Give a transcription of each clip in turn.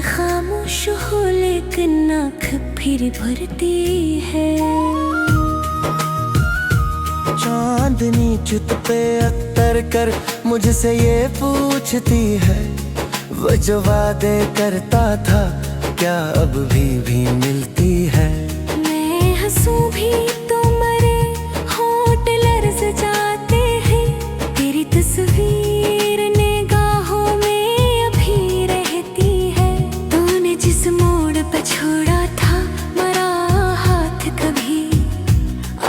खामोश हो लेकिन आँख फिर भरती है। चांदनी चित पे अख्तर कर मुझसे ये पूछती है, वो जो वादे करता था क्या अब भी मिलती है। मैं हंसूं भी तो मरे होठ लर्ज जाते हैं, तेरी तस्वीर निगाहों में अभी रहती है। तूने जिस मोड़ पे छोड़ा था मरा हाथ कभी,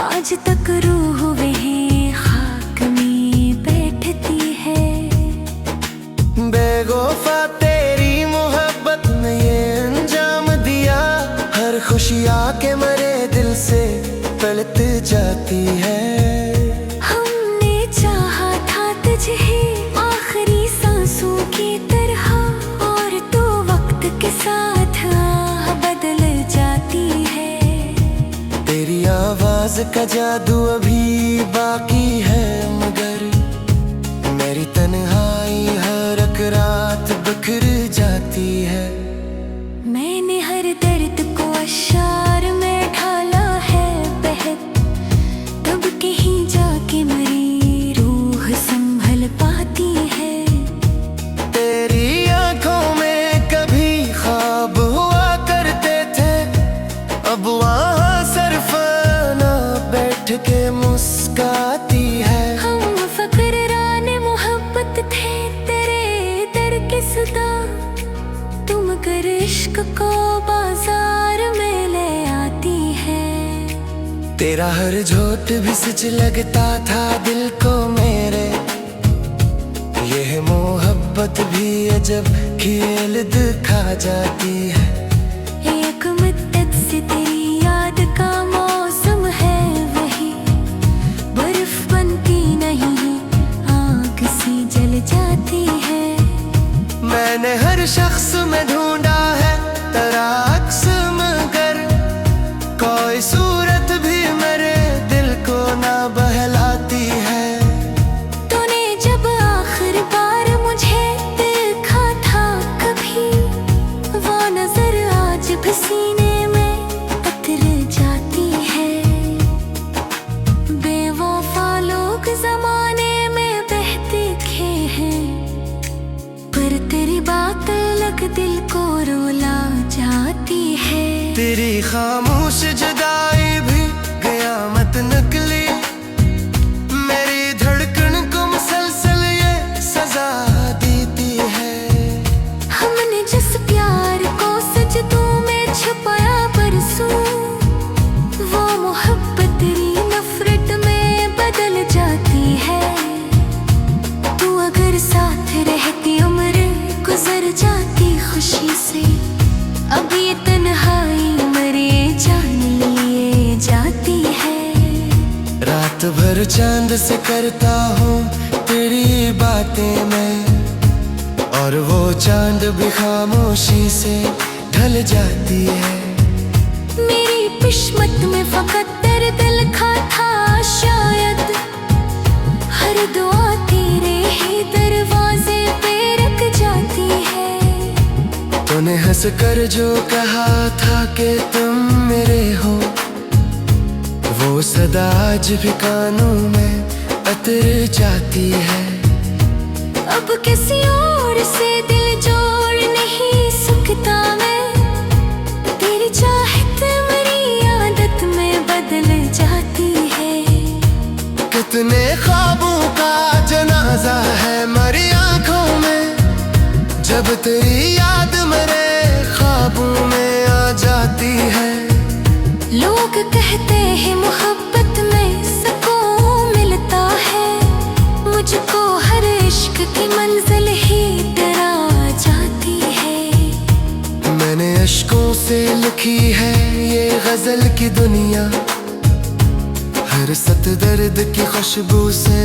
आज तक रूह वहीं खाक में बैठती है। बेवफा तेरी मोहब्बत ने ये अंजाम दिया, हर खुशियाँ के मरे दिल से पलट जाती है। हमने चाहा था तुझे आखिरी सांसों की तरह, और तो वक्त के साथ बदल जाती है। तेरी आवाज का जादू अभी बाकी है, मगर मेरी तन्हाई हर एक रात बिखर जाती है। मैंने हर दर्द को अशार में ढाला है बहक, तब कहीं जाके मेरी रूह संभल पाती है। तेरी आंखों में कभी ख्वाब हुआ करते थे, अब वहाँ सरफाना बैठ के मुस्काती है। हम फकराने मोहब्बत थे तेरे दर के सदा, तुम कर इश्क को बाजार में ले आती है। तेरा हर झोंक भी सच लगता था दिल को मेरे, यह मोहब्बत भी अजब खेल दिखा जाती है। एक मुद्दत से तेरी याद का मौसम है वही, बर्फ बनती नहीं आग सी जल जाती है। मैंने हर शख्स में ढूंढा है तेरा अक्स, मगर कोई सूरत भी मेरे दिल को ना बहलाती है। तूने जब आखिर बार मुझे देखा था कभी, वो नजर आज भी सीने में उतर जाती है। बेवफा लोग जमाने में बहते खे हैं, पर तेरी बात अलग दिल को रुला जाती है। तेरी खामोश जुदाई भी कयामत निकली, मेरी धड़कन को मुसलसल ये सजा देती है। हमने जिस प्यार को सजदों में छुपाया परसों, वो मोहब्बत तेरी नफरत में बदल जाती है। तू अगर साथ रहती उम्र गुजर जाती खुशी से, अब ये तन्हाई मरे जान लिए जाती है। रात भर चांद से करता हूँ तेरी बातें मैं, और वो चांद भी खामोशी से ढल जाती है। मेरी किस्मत में फकत दर्द लिखा था शायद, हर दुआ तेरे ही दरवाजे पे रख जाती है। तूने हंस कर जो कहा था कि तुम मेरे हो, वो सदा आज भी कानों में उतर जाती है। अब किसी और से दिल जोड़ नहीं सकता मैं, तेरी चाहत मेरी आदत में बदल जाती है। कितने ख्वाबों का जनाजा है मेरी आंखों में, जब तेरी याद मेरे ख्वाबों में आ जाती है। लोग कहते हैं मोहब्बत में सुकून मिलता है, मुझको हर इश्क की मंजिल ही डरा जाती है। मैंने अश्कों से लिखी है ये गजल की दुनिया, हर सत दर्द की खुशबू से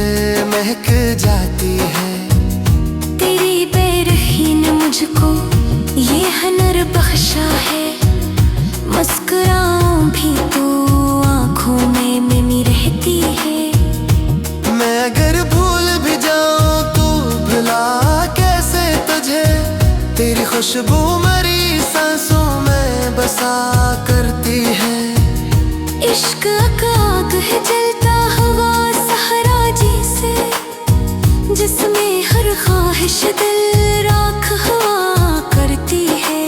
महक जाती है। तेरी बेरही ने मुझको ये हुनर बख्शा है, मुस्कुराऊं भी तो आंखों में मिमी रहती है। मैं अगर भूल भी जाऊं तो भुला कैसे तुझे, तेरी खुशबू मरी बसा करती है। इश्क आग है जलता हुआ सहरा जैसे, जिसमें हर ख्वाहिश दिल राख हुआ करती है।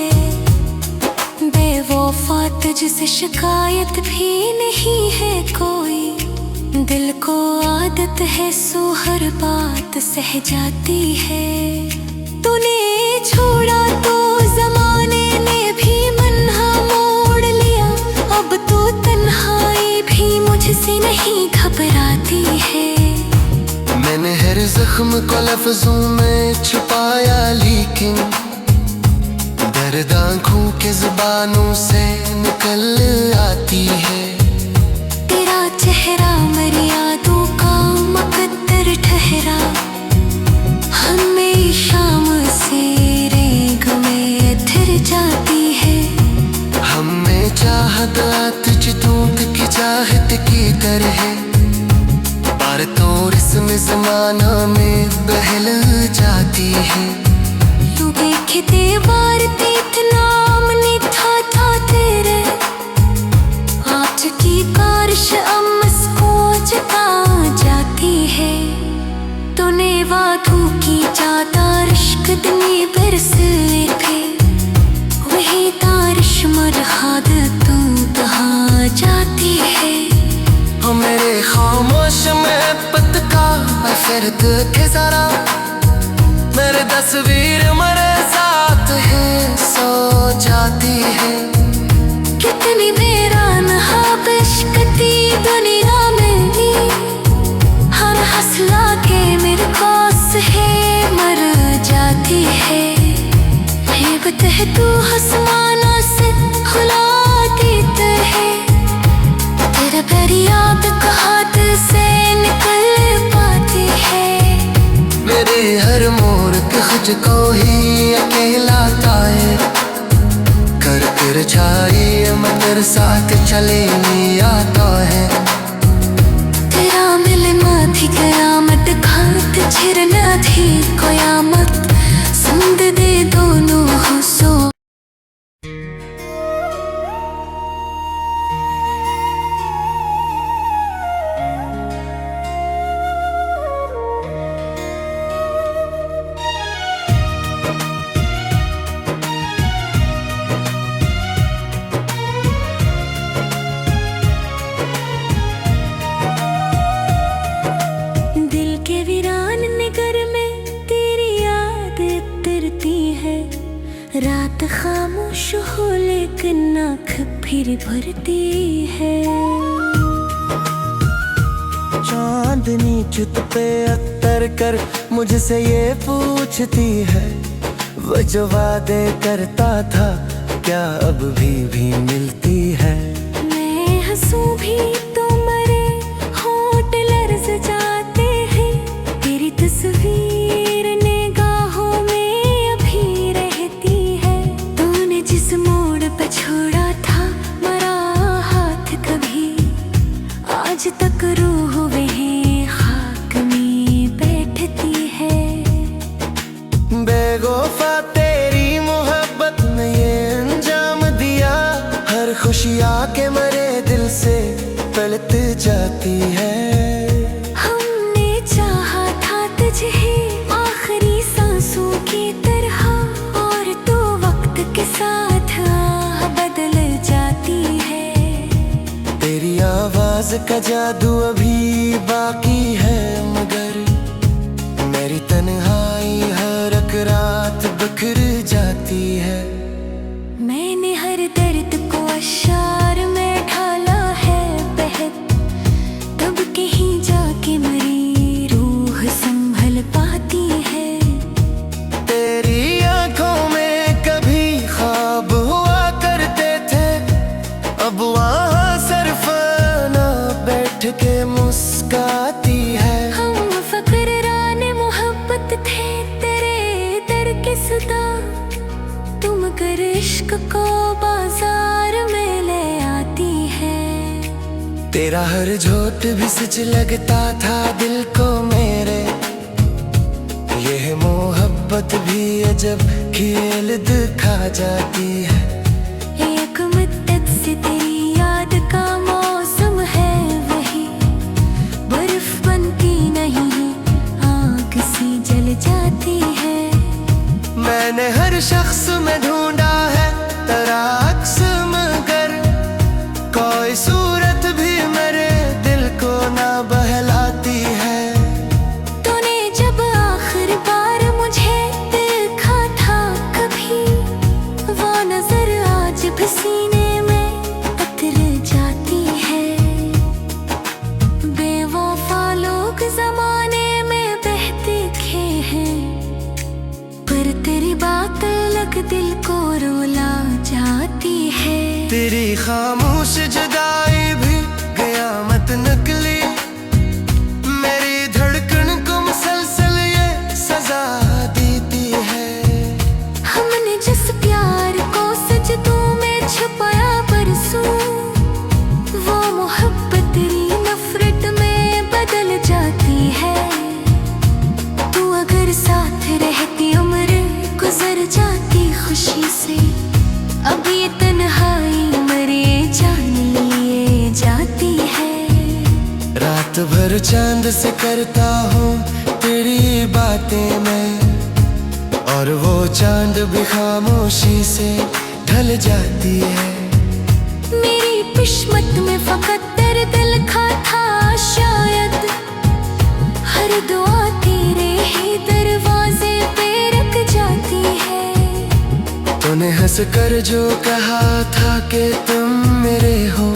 बेवफा तुझसे शिकायत भी नहीं है कोई, दिल को आदत है सो हर बात सह जाती है। तूने छोड़ा तो जमाने ने भी मन्हा मोड़ लिया, अब तो तन्हाई भी मुझसे नहीं घबराती है। मैंने हर जख्म को लफ्जों में छुपाया, लेकिन दर्द आँखों के जुबानों से निकल आती है। तेरा चेहरा मेरी यादों का मुकद्दर ठहरा, हमें शाम से रेग में उतर जाती है। हमें चाहत तुझ दूत की चाहत की तरह, पर तो इसमें जमाना में बहल जाती है। तू देखे दीवार पे इतना अमनी था तेरे, आज की बारिश अम्स को जता जाती है। तूने वादों की ज्यादा इश्क दिने बरसे थे, वही तारिश मरहाद तू कहाँ जाती है। मेरे खामोश में पतका फिर देखे जरा, मेरे तस्वीर मेरे साथ है सो जाती है। कितनी वीरान इश्कती दुनिया में, हर हंसला के मेरे पास है मर जाती है। हेबत है तू आसमाना से खुला देते है, तेरा फरियाद कहाँ दिल से निकल पाती है। मेरे हर मोड़ के खुद को ही अकेला ताए, कर कर छाई मगर साथ चले नहीं आता है। तेरा मिले माथी कयामत घात छिरना थी कयामत, संग दे दोनों हो सो। रात खामोश हो लेकिन आँख फिर भरती है। चांदनी जुत पे अख्तर कर मुझसे ये पूछती है, वो जो वादे करता था क्या अब भी मिलती है। मैं हंसूं भी तो मरे होठ लर्ज जाते हैं, तेरी तस्वीर निगाहों में अभी रहती है। तूने जिस मोड़ पे छोड़ा था मरा हाथ कभी, आज तक रूह वहीं खाक में बैठती है। बेगोफा तेरी मोहब्बत ने ये अंजाम दिया, हर खुशी आके मरे दिल से पलट जाती है। हमने चाहा था तुझे आखिरी सांसों की तरह, और तो वक्त के साथ आह बदल जाती है। तेरी आवाज का जादू अभी बाकी है, मगर मेरी तन्हाई हर एक रात बिखर जाती है। मैंने हर दर्द को अशार में ढाला है बहत, तब कहीं जाके मेरी रूह संभल पाती है। तेरी आंखों में कभी ख्वाब हुआ करते थे, अब वहाँ सरफाना बैठ के मुस्काती है। हम फकराने मोहब्बत थे तेरे दर के सदा, तुम कर इश्क को बाजार में ले आती है। तेरा हर झोट भी सच लगता था दिल को मेरे, यह मोहब्बत भी अजब खेल दिखा जाती है। एक सीने में उतर जाती है। बेवफा लोग जमाने में बहते खे हैं, पर तेरी बात अलग दिल को रुला जाती है। तेरी खामोश जुदाई भी क़यामत निकली, मेरी धड़कन को मुसलसल ये सजा देती है। हमने जिस प्यार को सजदों में छुपाया परसों, वो मोहब्बत तेरी नफरत में बदल जाती है। तू अगर साथ रहती उम्र गुजर जाती खुशी से, अब ये तन्हाई मरे जान लिए जाती है। रात भर चांद से करता हूँ तेरी बातें मैं, और वो चांद भी खामोशी से ढल जाती है। मेरी किस्मत में फकत दर्द लिखा था शायद, हर दुआ तेरे ही दरवाजे पे रख जाती है। तूने हंस कर जो कहा था कि तुम मेरे हो,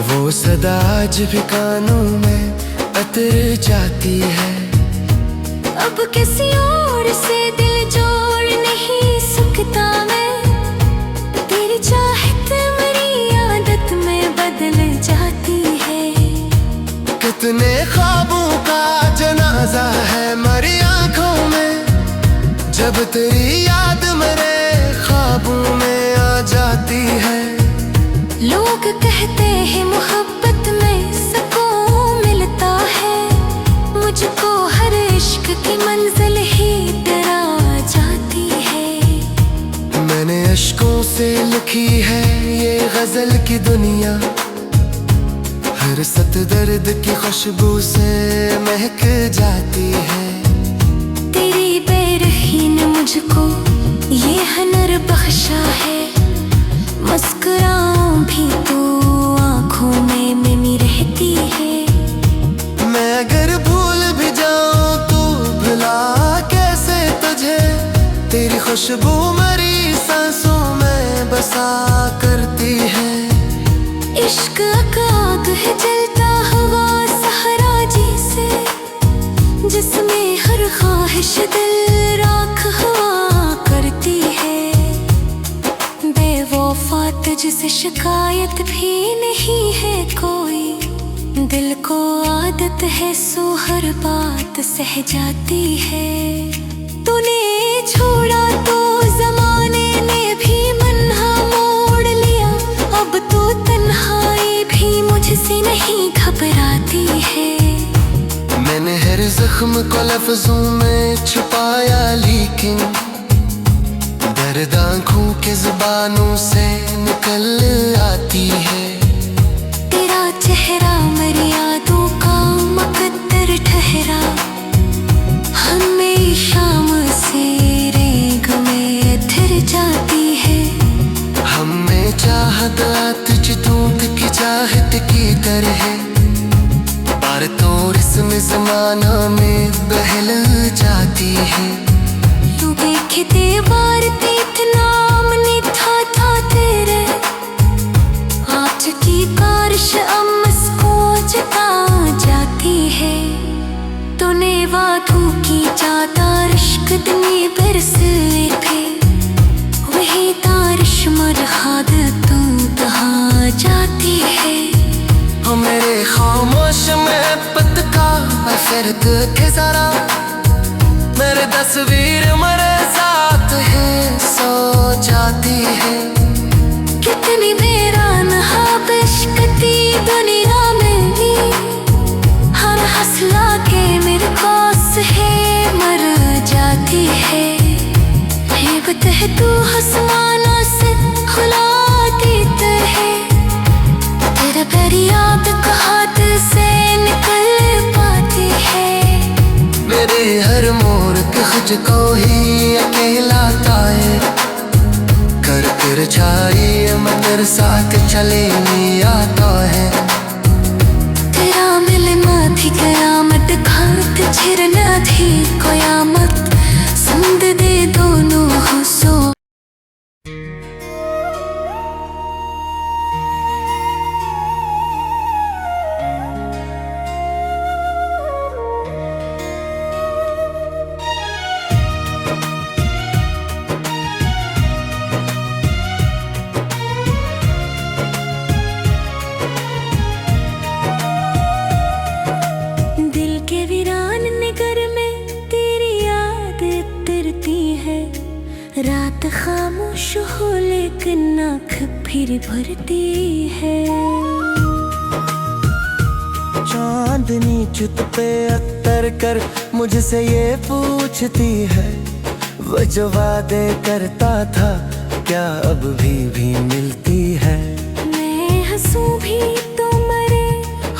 वो सदा आज भी कानों में उतर जाती है। अब किसी और से दिल जोड़ नहीं सकता मैं, तेरी चाहत मेरी आदत में बदल जाती है। कितने ख्वाबों का जनाजा है मरी आंखों में, जब तेरी याद मेरे ख्वाबों में आ जाती है। लोग कहते हैं मोहब्बत में सुकून मिलता है, मुझको हर इश्क की मंजिल ही डरा जाती है। मैंने अश्कों से लिखी है ये गजल की दुनिया, हर सत दर्द की खुशबू से महक जाती है। तेरी बेरखी ने मुझको ये हुनर बख्शा है, मुस्कुराऊं भी तो आंखों में मिमी रहती है। मैं अगर भूल भी जाऊं तो भुला कैसे तुझे, तेरी खुशबू मेरी सांसों में बसा करती है। इश्क आग है जलता हुआ सहरा जैसे, जिसमें हर ख्वाहिश दिल राख हुआ करती है। बेवफा तुझसे शिकायत भी नहीं है कोई, दिल को आदत है सो हर बात सह जाती है। तूने छोड़ा तो जमाने ने भी मन्हा मोड़ लिया, अब तो तन्हाई भी मुझसे नहीं घबराती है। मैंने हर जख्म को लफ्जों में छुपाया, लेकिन दर्द आँखों के जुबानों से निकल आती है। तेरा चेहरा मेरी यादों का मुकद्दर ठहरा, हमेशा मुझसे रेग में उतर जाती है। हमें चाहत तुझ दूध की चाहत की तरह, पर तो इसमें जमाना में बहल जाती है। तू देखते बार तीत नाम नहीं था तेरे, आज की बारिश अम्मस को जता जाती है। तूने वादों की ज्यादा इश्क दनी बरसे थे, वही तारिश मरहाद तू कहाँ जाती है। मेरे खामोश में पतका फिर देखे जरा, मेरे तस्वीर मेरे साथ है सो जाती है। कितनी वीरान इश्क़ती दुनिया में भी, हर हौसला के मेरे पास है मर जाती है। हेबत है तू आसमानों से खुला देते है, तेरा प्यार याद का हाथ से निकल पाती है। मेरे हर मोड़ के खुद को ही अकेला ताए, कर कर छाई मगर साथ चले नहीं आता है। तेरा मिलना थी कयामत, घात छिरना थी कयामत, संग दे दोनों हो सो। खामोश हो लेकिन आँख फिर भरती है। चांदनी चित पे अत्तर कर मुझसे ये पूछती है, वो जो वादे करता था क्या अब भी मिलती है। मैं हंसूं भी तो मरे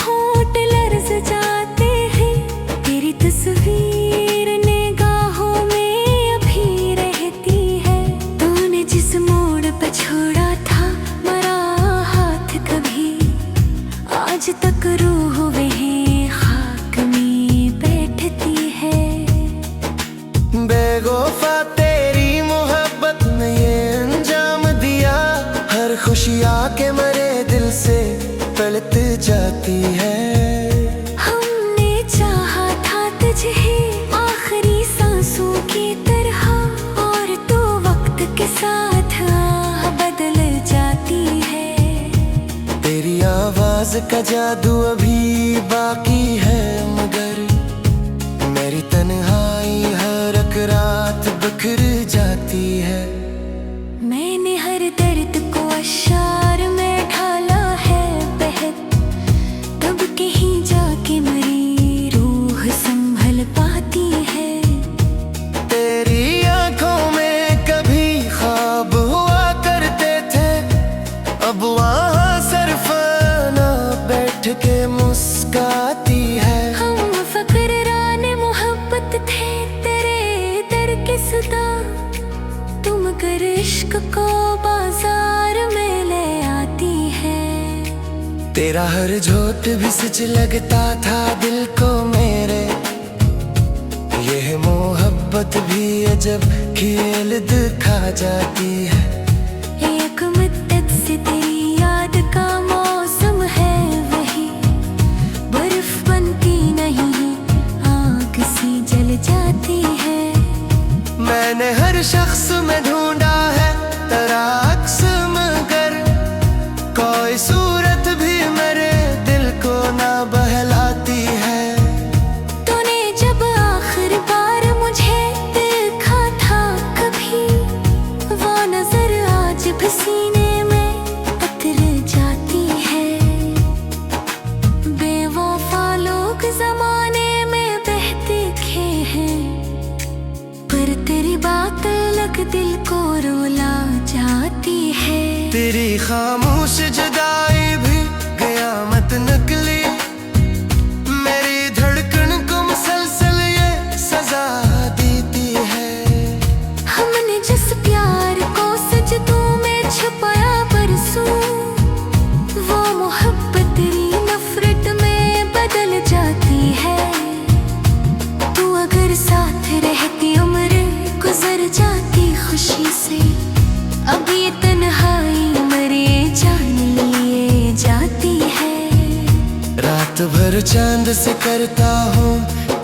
होंठ लर्ज़ जाते हैं, तेरी तस्वीर निगाहों में अभी रहती है। तूने जिस मोड़ पे छोड़ा था मरा हाथ कभी, आज तक रूह वहीं खाक में बैठती है। बेवफा तेरी मोहब्बत ने ये अंजाम दिया, हर खुशी आके मरे दिल से पलट जाती है। हमने चाहा था तुझे आखिरी सांसों की तरह, और तू वक्त के साथ बदल जाती है। तेरी आवाज का जादू अभी बाकी है, मगर मेरी तन्हाई हर एक रात बिखर जाती है। मैंने हर दर्द को अशार में ढाला है बहक, तब कहीं जाके मेरी रूह संभल पाती है। तेरी आंखों में कभी ख्वाब हुआ करते थे, अब वहाँ सरफाना बैठ के मुस्काती है। हम फकराने मोहब्बत थे तेरे दर के सदा, तुम कर इश्क को बाजार में ले आती है। तेरा हर झोंक भी सच लगता था दिल को मेरे, यह मोहब्बत भी अजब खेल दिखा जाती है। एक मुद्दत से तेरी याद का मौसम है वही, बर्फ बनती नहीं आग सी जल जाती है। मैंने हर शख्स में ढूंढा है तेरा अक्स, मगर कोई सूरत भी मेरे दिल को ना बहलाती है। तूने जब आखिर बार मुझे देखा था कभी, वो नजर आज भी सीने में उतर जाती है। बेवफा लोग जमाने में बहते खे हैं, पर तेरी बात अलग दिल को रुला जाती है। तेरी खामोश जुदाई भी कयामत निकली, मेरी धड़कन को मुसलसल ये सजा देती है। हमने जिस प्यार को सजदों में छुपाया परसों, वो मोहब्बत तेरी नफरत में बदल जाती है। तू अगर साथ रहती उम्र गुजर जाती खुशी से, अब ये तन्हाई मरे जान लिए जाती है। रात भर चांद से करता हूँ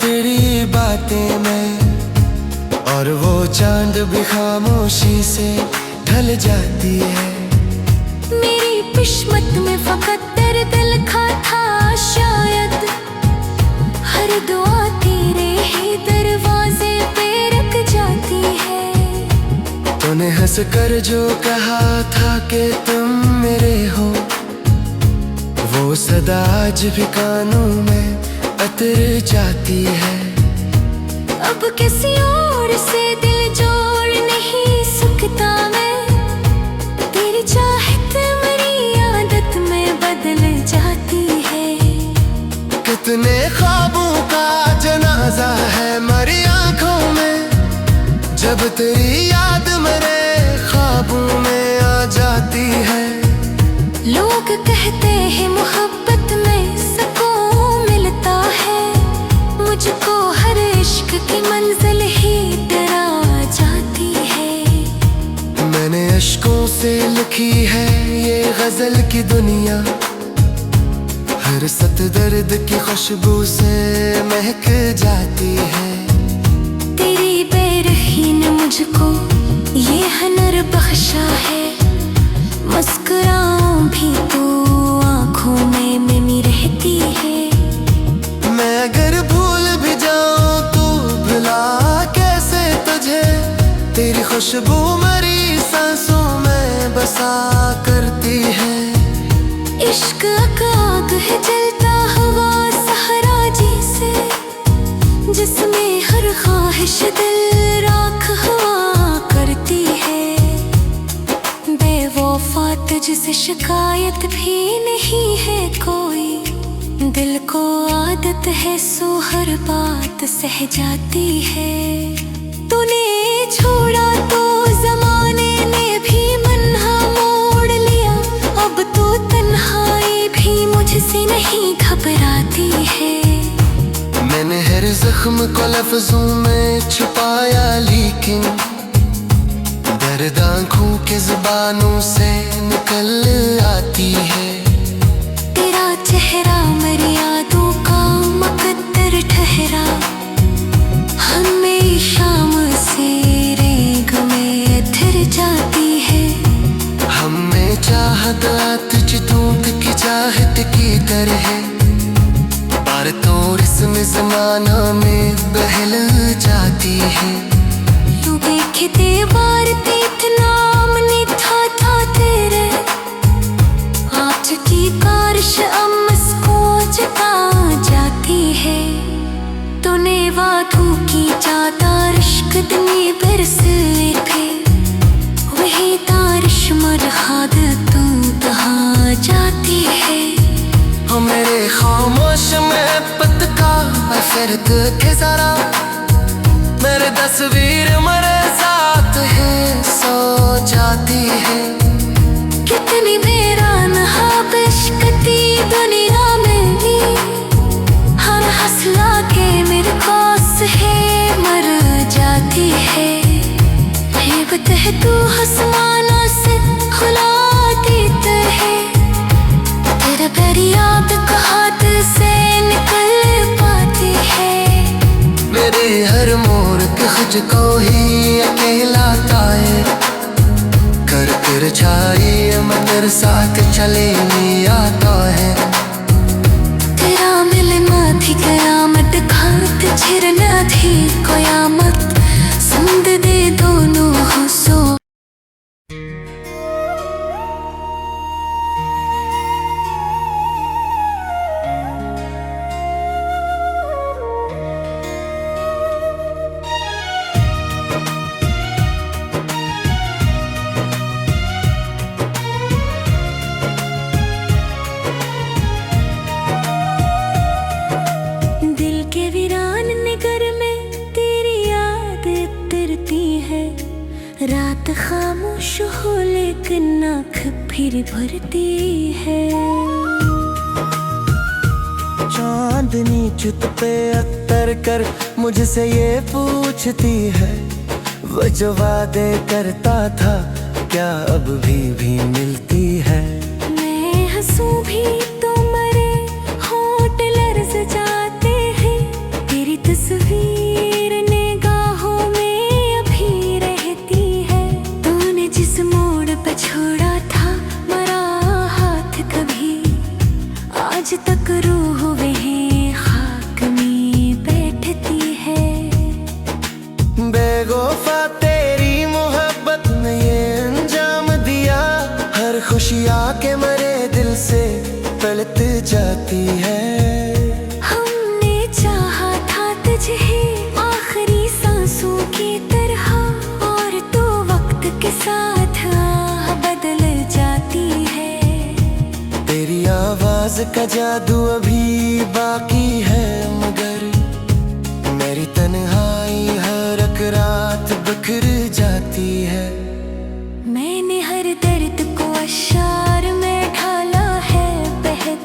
तेरी बातें मैं, और वो चांद भी खामोशी से ढल जाती है। मेरी किस्मत में फकत दर्द लिखा था शायद, हर दुआ तेरे ही दरवाजे पे रख जाती है। तूने हंस कर जो कहा था कि तुम मेरे हो, वो सदा आज भी कानों में उतर जाती है। अब किसी और से दिल जोड़ नहीं सकता मैं, तेरी चाहत मेरी आदत में बदल जाती है। कितने ख्वाबों का जनाजा है मेरी आंखों में, जब तेरी याद मेरे ख्वाबों में आ जाती है। लोग कहते हैं मोहब्बत में सुकून मिलता है, मुझको हर इश्क की मंजिल ही डरा जाती है। मैंने अश्कों से लिखी है ये गजल की दुनिया, हर सत दर्द की खुशबू से महक जाती है। तेरी बेरही ने मुझको ये हुनर बख्शा है, मुस्कुराऊं भी तो आंखों में मिमी रहती है। मैं अगर भूल भी जाऊं तो भुला कैसे तुझे, तेरी खुशबू मेरी सांस सा करती है। इश्क आग है जलता हुआ सहरा जैसे, जिसमें हर ख्वाहिश दिल राख हुआ करती है। बेवफा तुझसे शिकायत भी नहीं है कोई, दिल को आदत है सो हर बात सह जाती है। तूने छोड़ा तो जमाने ने भी मन्हा मोड़ लिया, अब तो तन्हाई भी मुझसे नहीं घबराती है। मैंने हर जख्म को लफ्जों में छुपाया, लेकिन दर्द आँखों के जुबानों से निकल आती है। तेरा चेहरा मेरी यादों का मुकद्दर ठहरा, हमें शाम से रेग में अधर जाती है। हमें चाहत तुझ दूध की चाहत की तरह, पर तो इसमें जमाना में बहल जाती है। तू देखते बार तीत नाम निठा था तेरे, आज की बारिश अम्स को जता जाती है। तूने वादों की ज्यादा इश्क दनी बरसे थे, वही तारिश मरहाद तू कहाँ जाती है। मेरे खामोश मोहब्बत का फर्क के जरा, मेरे तस्वीर मेरे साथ है सो जाती है। कितनी बेरान इश्कती दुनिया में भी, हर हंसला के मेरे पास है मर जाती है। हेबत है तू आसमानों से खुला देता है, तेरा प्यार याद का हाथ से निकल पाती है। मेरे हर मोड़ के खुद को ही अकेला ताए, कर कर छाई मगर साथ चले नहीं आता है। तेरा मिलना थी करामत, खात छिरना थी कयामत, सुंद दे दोनों हो सो। रात खामोश हो लेकिन आँख फिर भरती है। चांदनी छुत पे अख्तर कर मुझसे ये पूछती है, वो जो वादे करता था क्या अब भी मिलती है। मैं हंसूं भी तो मरे होठ लर्ज जाते हैं, तेरी तस्वीर निगाहों में अभी रहती है। तूने जिस मोड़ पे छोड़ा था मरा हाथ कभी, आज तक रूह वहीं खाक में बैठती है। बेवफा तेरी मोहब्बत ने ये अंजाम दिया, हर खुशियाँ के मरे दिल से तड़प जाती है। हमने चाहा था तुझे आखिरी सांसों की तरह, और तो वक्त के साथ आह बदल जाती है। तेरी आवाज का जादू अभी बाकी है, मगर मेरी तन्हाई हर एक रात बिखर जाती है। मैंने हर दर्द को अशार में ढाला है बहक,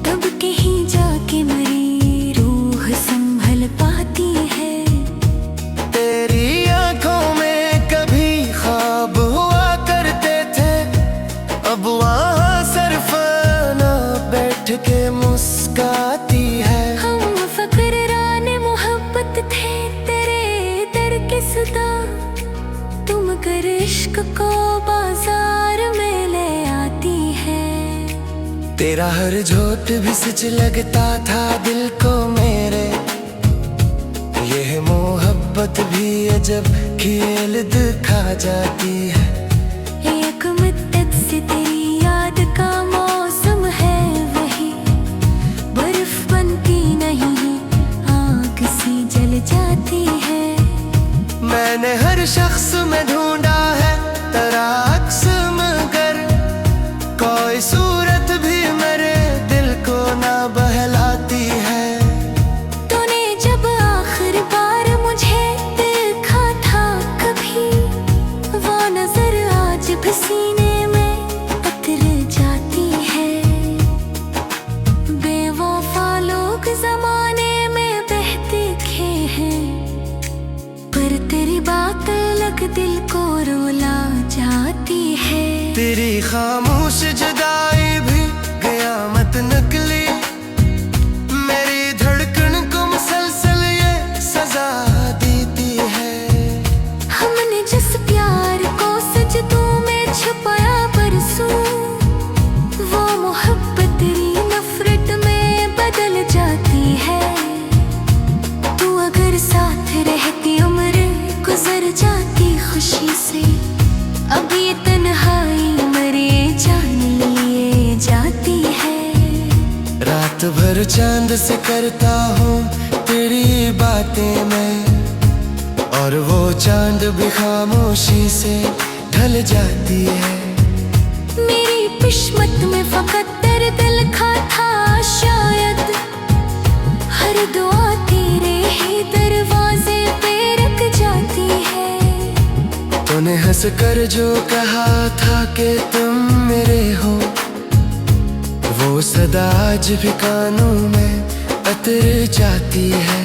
तब कहीं जाके मेरी रूह संभल पाती है। तेरी आंखों में कभी ख्वाब हुआ करते थे, अब वहाँ सिर्फ ना बैठ के मुस्काती है। हम फकराने मोहब्बत थे तेरे दर के सदा, तुम कर इश्क को बाजार में ले आती है। तेरा हर झोंक भी सच लगता था दिल को मेरे, यह मोहब्बत भी अजब खेल दिखा जाती है। एक तेरी खामोश जुदाई भी कयामत नकली, मेरी धड़कन को मुसलसल ये सजा देती है। हमने जिस प्यार को सजदों में छुपाया परसों, वो मोहब्बत तेरी नफरत में बदल जाती है। तू अगर साथ रहती उम्र गुजर जाती खुशी से, अब ये तन्हाई मरे जान लिए जाती है। रात भर चांद से करता हूँ तेरी बातें मैं, और वो चांद भी खामोशी से ढल जाती है। मेरी किस्मत में फकत दर्द लिखा था शायद, हर दुआ तेरे ही दरवाजे पे रख जाती है। तूने हंस कर जो कहा था कि तुम मेरे हो, वो सदा आज भी कानों में उतर जाती है।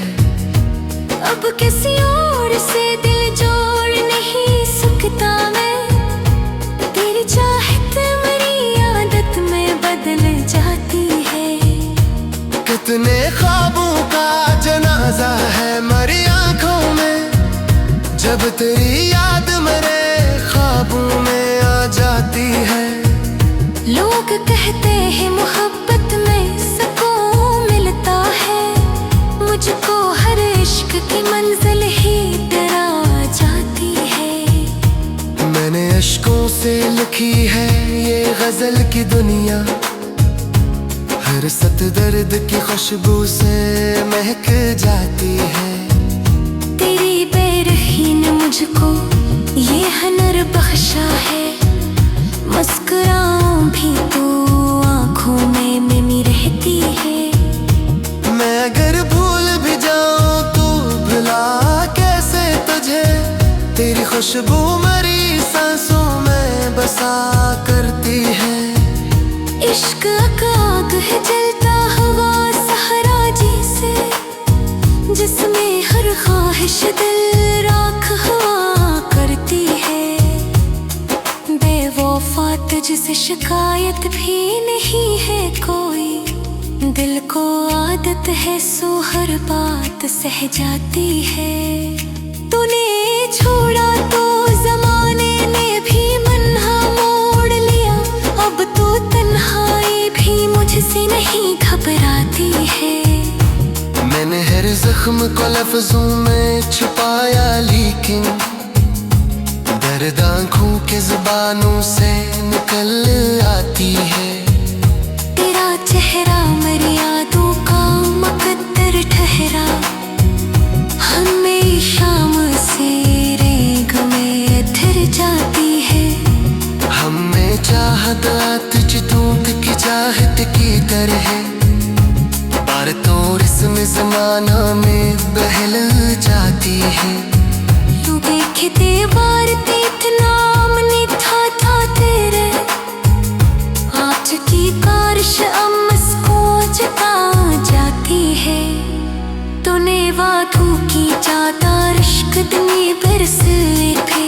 अब किसी और से दिल जोड़ नहीं सकता मैं, तेरी चाहत मेरी आदत में बदल जाती है। कितने ख्वाबों का जनाजा है मरी आंखों में, जब तेरी याद मेरे ख्वाबों में आ जाती है। लोग कहते हैं मोहब्बत में सुकून मिलता है, मुझको हर इश्क की मंजिल ही डरा जाती है। मैंने अश्कों से लिखी है ये गजल की दुनिया, हर सत दर्द की खुशबू से महक जाती है। तेरी बेरही ने मुझको ये हुनर बख्शा है, मुस्कुराऊं भी तो आंखों में मिमी रहती है। मैं अगर भूल भी जाऊं तो भुला कैसे तुझे, तेरी खुशबू मेरी सांसों में बसा करती है। इश्क आग है जलता हुआ सहरा जैसे, जिसमें हर ख्वाहिश दिल राख हुआ करती है। बेवफा तुझसे शिकायत भी नहीं है कोई, दिल को आदत है सो हर बात सह जाती है। तूने छोड़ा तो जमाने ने भी मन्हा मोड़ लिया, अब तो तन्हाई भी मुझसे नहीं घबराती है। मैंने हर जख्म को लफ्जों में छुपाया, लेकिन दर्द आंखों के जुबानों से निकल आती है। तेरा चेहरा मेरी यादों का मुकद्दर ठहरा, हमें शाम से रेंग में उतर जाती है। हमें चाहत तुझ दूत की चाहत की तरह, पर तो इसमें जमाना में बहल जाती है। तू देखे दीवार पे इतना नहीं था तेरे, आज की बारिश अम्स को जगा जाती है। तूने वादों की ज्यादा इश्क दनी बरसे थे,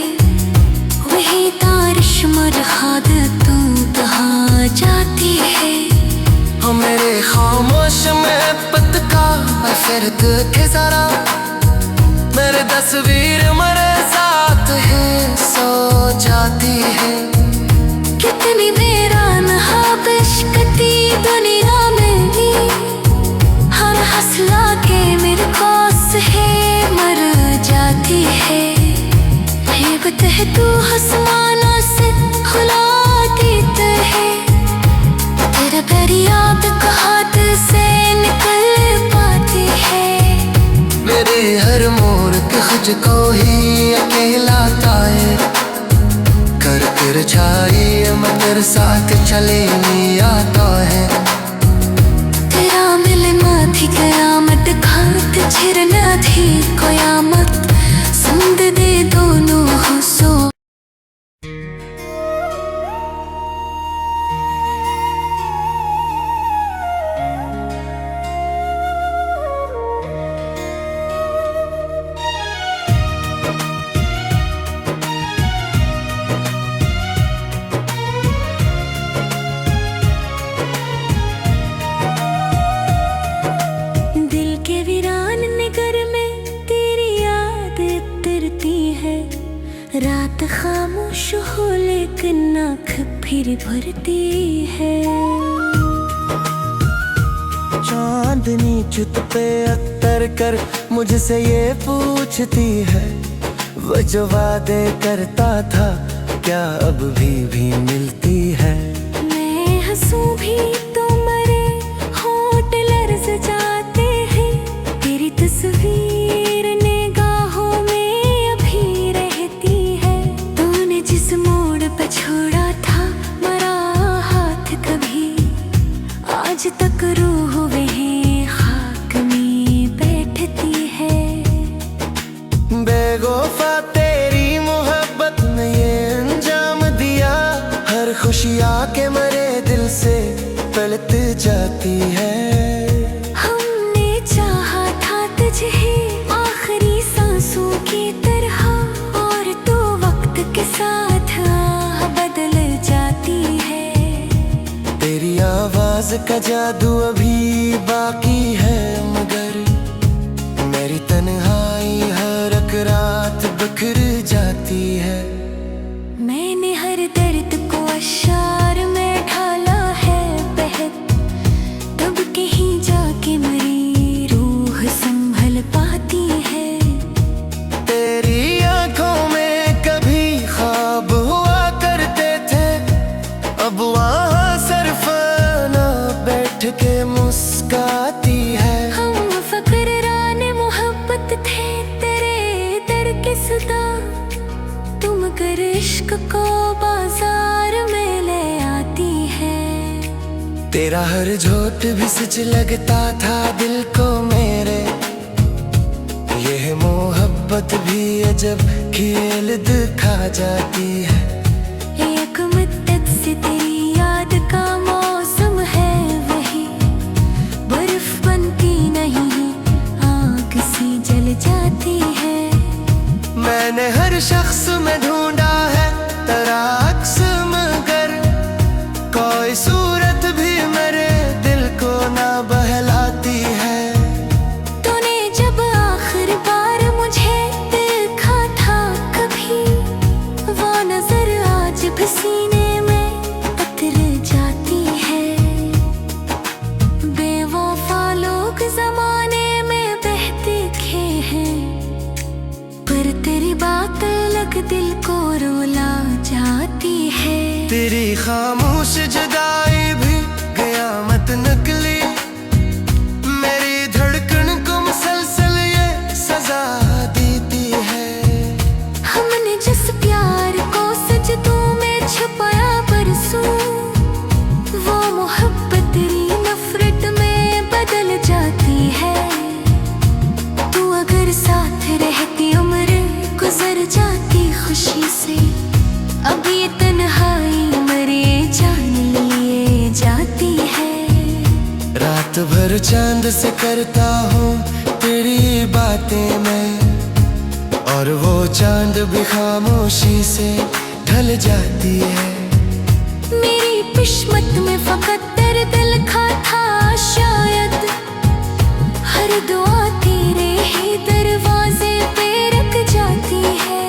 वही तारिश मरहाद तू कहाँ जाती है। हो मेरे खामोश में पत का फिर देखे जरा, मेरे तस्वीर मेरे साथ है सो जाती है। कितनी बेरान इश्कती दुनिया में भी, हर हंसला के मेरे पास है मर जाती है। हेबत है तू आसमानों से खुला देते है, तेरा प्यार याद का हाथ से निकल पाती है। मेरे हर मोड़ के खुद को ही अकेला ताए, कर कर छाई मैं तेरे साथ चले नहीं आता है। तेरा मिलना थी कयामत, खात छिरना थी कयामत, संग दे दोनों हो सो। हो लेकिन आँख फिर भरती है। चांदनी चित पे अख्तर कर मुझसे ये पूछती है, वो जो वादे करता था क्या अब भी मिलती है। मैं हंसूं भी तो मरे होठ लर्ज जाते हैं, तेरी तस्वीर निगाहों में अभी रहती है। तूने जिस मोड़ पे छोड़ा था मरा हाथ कभी, आज तक रूह वहीं खाक में बैठती है। बेवफा तेरी मोहब्बत ने ये अंजाम दिया, हर खुशी आके मरे दिल से पलट जाती है। हमने चाहा था तुझे आखिरी सांसों की तरह, और तो वक्त के साथ आह बदल जाती है। तेरी आवाज का जादू अभी बाकी है, मगर मेरी तन्हाई हर एक रात बिखर जाती है। मैंने हर दर्द को अशार में ढाला है बहक, तब कहीं जाके मेरी रूह संभल पाती है। तेरी आंखों में कभी ख्वाब हुआ करते थे, अब वहाँ सरफाना बैठ के मुस्काती है। हम फकराने मोहब्बत थे तेरे दर के सदा, तुम कर इश्क को बाजार में ले आती है। तेरा हर झोंक भी सच लगता था दिल को मेरे, यह मोहब्बत भी अजब खेल दिखा जाती है। एक मुद्दत से तेरी याद का मौसम है वही, बर्फ बनती नहीं आग सी जल जाती है। मैंने हर शख्स में ढूंढा है तेरा अक्स, मगर कोई सूरत भी मेरे दिल को ना बहलाती है। तूने जब आखिर बार मुझे देखा था कभी, वो नजर आज भी सीने में उतर जाती है। बेवफा लोग जमाने में बहते खे हैं, पर तेरी बात अलग दिल को रुला जाती है। तेरी खामोश जुदाई भी कयामत निकली, मेरी धड़कन को मुसलसल ये सजा देती है। हमने जिस प्यार को सजदों में छुपाया परसों, वो मोहब्बत तेरी नफरत में बदल जाती है। तू अगर साथ रहती उम्र गुजर जाती खुशी से, अब ये तन्हाई मरे जान लिए जाती है। रात भर चांद से करता हूँ तेरी बातें मैं, और वो चांद भी खामोशी से ढल जाती है। मेरी किस्मत में फकत तेरे दिल का था शायद, हर दुआ तेरे ही दरवाजे पे रख जाती है।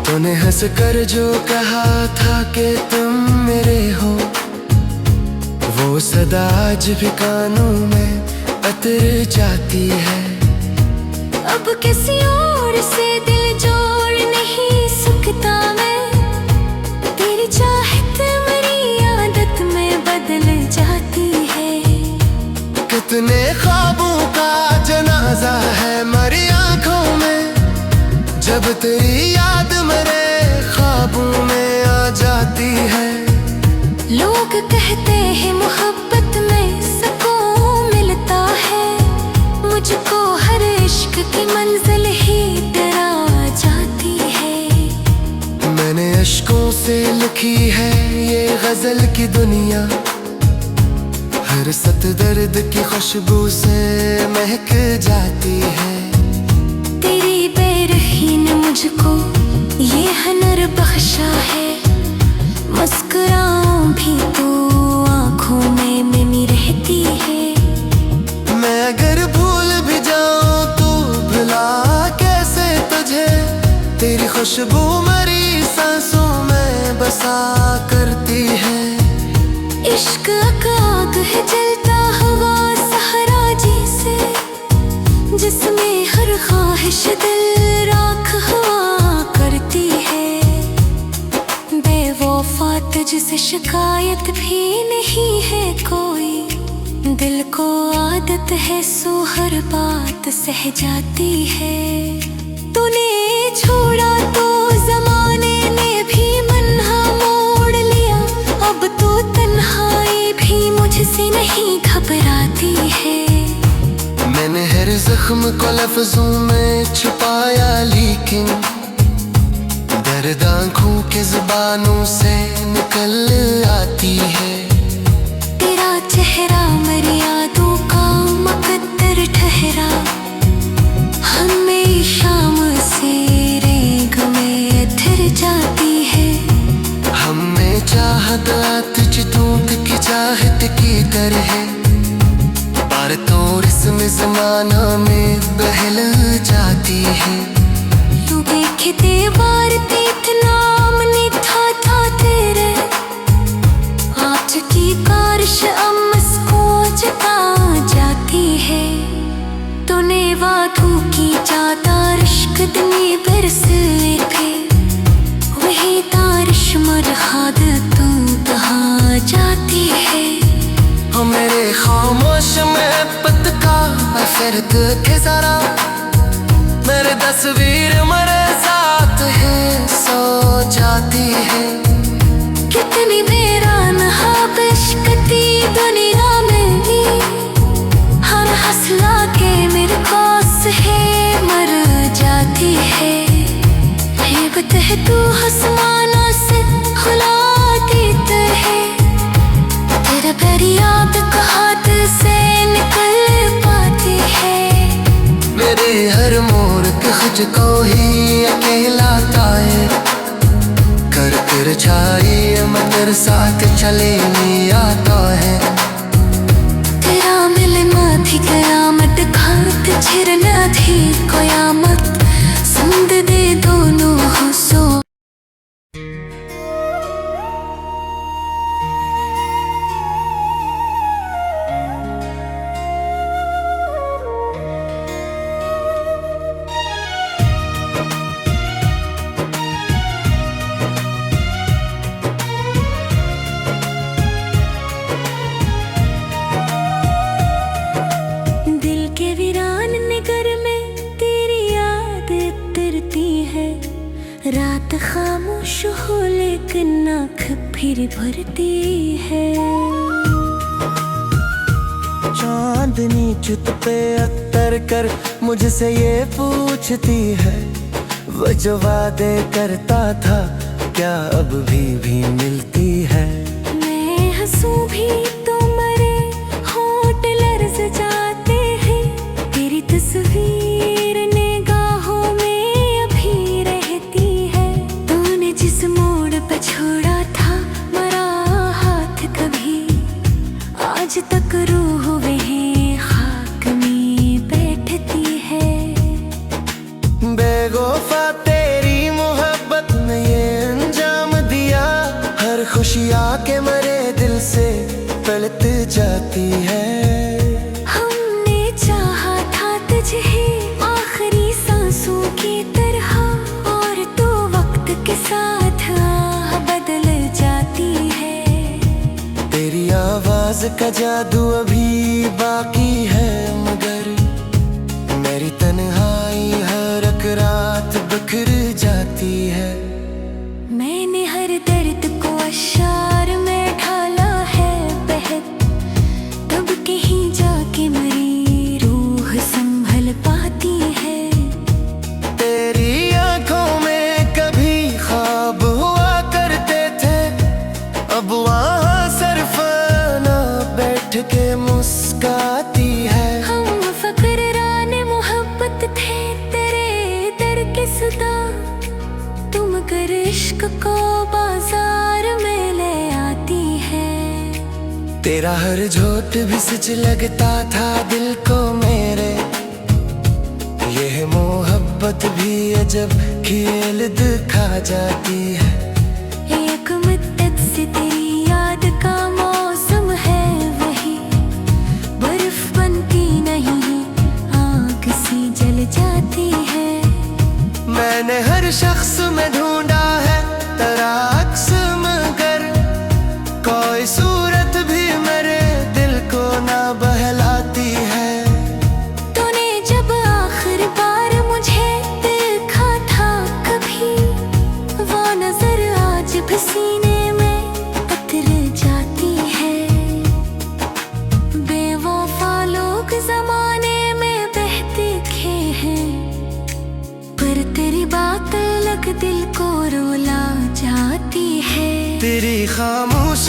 तूने हंस कर जो कहा था कि तुम मेरे हो, वो सदा आज भी कानों में उतर जाती है। अब किसी और से दिल जोड़ नहीं सकता मैं, तेरी चाहत मेरी आदत में बदल जाती है। कितने ख्वाबों का जनाजा है मेरी आंखों में, जब तेरी याद मेरे ख्वाबों में आ जाती है। लोग कहते हैं मोहब्बत में सुकून मिलता है, मुझको हर इश्क की मंजिल ही डरा जाती है। मैंने अश्कों से लिखी है ये गजल की दुनिया, हर सत दर्द की खुशबू से महक जाती है। तेरी बेरही ने मुझको ये हुनर बख्शा है, मुस्कुराऊं भी तो आंखों में मिमी रहती है। मैं अगर भूल भी जाऊं तो भुला कैसे तुझे, तेरी खुशबू मेरी सांसों सा करती है। इश्क आग है जलता हुआ सहरा जैसे, जिसमें हर ख्वाहिश दिल राख हुआ करती है। बेवफा तुझसे शिकायत भी नहीं है कोई, दिल को आदत है सो हर बात सह जाती है। तूने छोड़ा तो जमाने ने भी मन्हा मोड़ लिया, अब तो तन्हाई भी मुझसे नहीं घबराती है। मैंने हर जख्म को लफ्जों में छुपाया, लेकिन दर्द आँखों के जुबानों से निकल आती है। तेरा चेहरा मेरी यादों का मुकद्दर ठहरा, हमें शाम से रेंग में ठहर जाती है। हमें चाहत तुझ दूत की चाहत की तरह, पर तो इसमें जमाना में बहल जाती है। तू देखे दीवार पे इतना अमनी था तेरे, आज की बारिश अम्स को जता जाती है। तूने वादों की ज्यादा इश्क दिने बरसे थे, वही तारिश मरहाद तू कहाँ जाती है। मेरे खामोश में पत का असर के जरा, मेरे तस्वीर मेरे साथ है सो जाती है। कितनी बेरान इश्कती दुनिया में भी, हर हंसला के मेरे पास है मर जाती है। हेबत है तू हसमाना से खुला देते है, तेरा प्यार याद का हाथ से निकल पाती है। मेरे हर मोड़ के खुद को ही अकेला ताए, कर कर छाई मैं तेरे साथ चले नहीं आता है। तेरा मिलना थी कयामत, घात छिरना थी कयामत, संग दे दोनों हो सो। रात खामोश हो लेकिन आँख फिर भरती है। चांदनी चित पे अत्तर कर मुझसे ये पूछती है, वो जो वादे करता था क्या अब भी मिलती है। मैं हंसूं भी तो मरे होठ लर्ज़ जाते हैं, तेरी तस्वीर निगाहों में अभी रहती है। तूने जिस मोड़ पे छोड़ा था मरा हाथ कभी, आज तक रूह वहीं खाक में बैठती है। बेगोफा तेरी मोहब्बत ने ये अंजाम दिया, हर खुशी आके मरे दिल से पलट जाती है। हमने चाहा था तुझे आखिरी सांसों की तरह, और तो वक्त के साथ आह बदल जाती है। तेरी आवाज का जादू अभी बाकी है, मगर मेरी तन्हाई हर एक रात बिखर जाती है। मैंने हर दर्द को अशार में ढाला है बहक, तब कहीं जाके मेरी रूह संभल पाती है। तेरी आंखों में कभी ख्वाब हुआ करते थे, अब वहाँ सरफाना बैठ के मुस्काती है। हम फकराने मोहब्बत थे तेरे दर के सदा, तुम कर इश्क को बाजार में ले आती है। तेरा हर झोट भी सच लगता था दिल को मेरे, यह मोहब्बत भी अजब खेल दिखा जाती है। एक तेरी खामोश